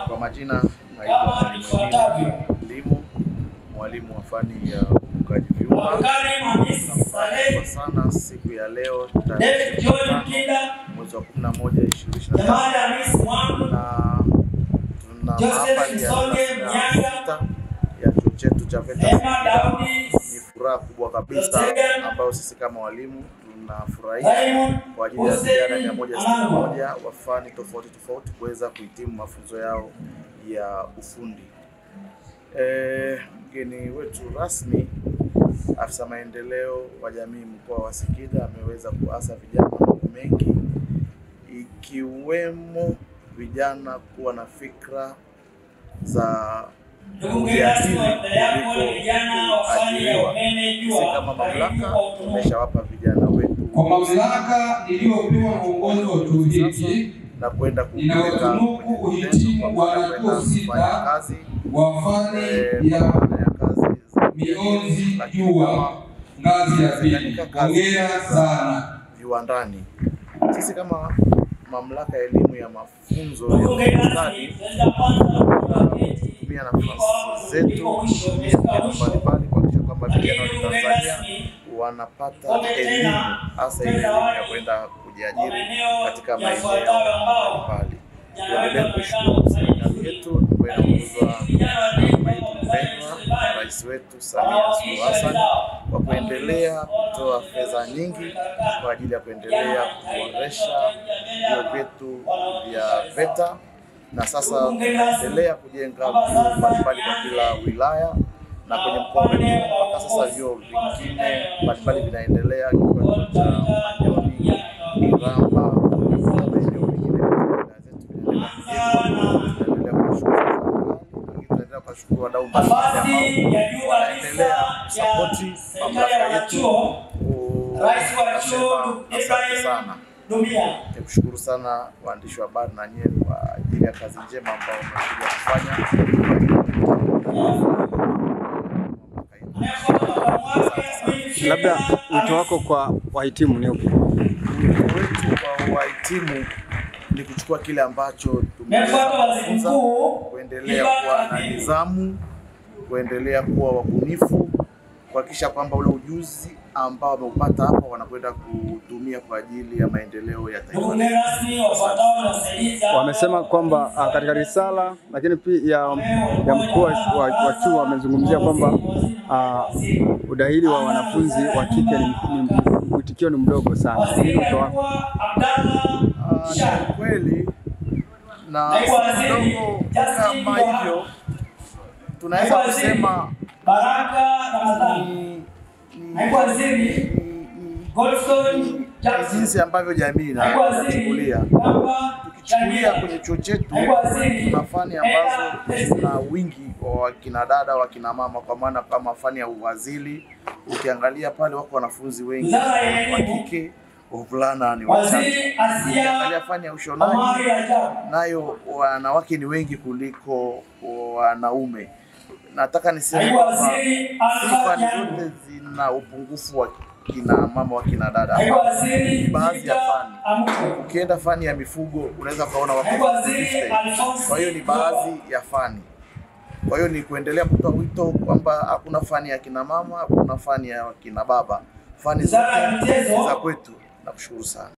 Kwa majina naitwa Mwalimu, mwalimu wa fani ya ufugaji viunga. Tunafurahi sana siku ya leo tarehe 5 mwezi wa 11 2025, na tuna hafali ya chuo chetu cha VETA. Ni furaha kubwa kabisa ambayo sisi kama walimu tunafurahia kwa ajili ya vijana 161 wa fani tofauti kuweza kuhitimu mafunzo yao ya ufundi. Mgeni wetu rasmi, afisa maendeleo wa jamii mkoa wa Singida, ameweza kuasa vijana mengi, ikiwemo vijana kuwa na fikra za kujiajiri kuajiriwa. Sisi kama mamlaka tumeshawapa vijana wetu kwa mamlaka iliyopewa uongozi wa utafiti na kwenda kupeleka uhitimu wa kazi wa fani ya mionzi jua ngazi ya pili. Hongera sana viwandani. Sisi kama mamlaka ya elimu ya mafunzo ya ustadi kutumia nafasi zetu mbalimbali kuhakikisha kwamba vijana wa Tanzania wanapata elimu, hasa elimu ya kwenda kujiajiri katika maeneo mbalimbali. Tuendelee kushukuru serikali yetu ambayo inaongozwa na Rais wetu Samia Suluhu Hassan kwa kuendelea kutoa fedha nyingi kwa ajili ya kuendelea kuboresha vyuo vyetu vya VETA, na sasa tunaendelea kujenga vyuo mbalimbali kwa kila wilaya na kwenye mkoa wetu. Mpaka sasa vyuo vingine mbalimbali vinaendelea kwa cha Manyoni, Iramba, maeneo mengine tunaendelea kushukuru wadau mbalimbali ambao wanaendelea kusapoti mamlaka yetu. Rais wa chuo Asante sana. Nikushukuru sana waandishi wa habari na nyinyi kwa ajili ya kazi njema ambayo mmekuja kufanya. Labda wito wako kwa wahitimu ni upi? Wito wetu kwa wahitimu ni kuchukua kile ambacho tumejifunza, kuendelea kuwa na nidhamu, kuendelea kuwa wabunifu, kuhakikisha kwamba ule ujuzi ambao wameupata hapa wanakwenda kutumia kwa ajili ya maendeleo ya taifa. Wamesema kwamba katika risala, lakini pia ya mkuu wa chuo wamezungumzia kwamba udahili wa wanafunzi wa kike mwitikio ni mdogo sana. Ni kweli, na mdogo kama hivyo tunaweza kusema jinsi ambavyo jamii inachukulia. Tukichukulia kwenye chuo chetu, tuna fani ambazo zina wingi wa kina dada, wa kina mama, kwa maana kama fani ya uwazili, ukiangalia pale wako wanafunzi wengi wa kike, wavulana ni wachache. Ukiangalia fani ya ushonaji, nayo wanawake ni wengi kuliko wanaume. Nataka niseme kwamba fani zote zina upungufu wa kina mama, wa kina dada. Baadhi ya fani, ukienda fani ya mifugo unaweza kuona wako 50. Kwa hiyo ni baadhi ya fani. Kwa hiyo ni kuendelea kutoa wito kwamba hakuna fani ya kina mama, hakuna fani ya kina baba. Fani zote za kwetu. Nakushukuru sana.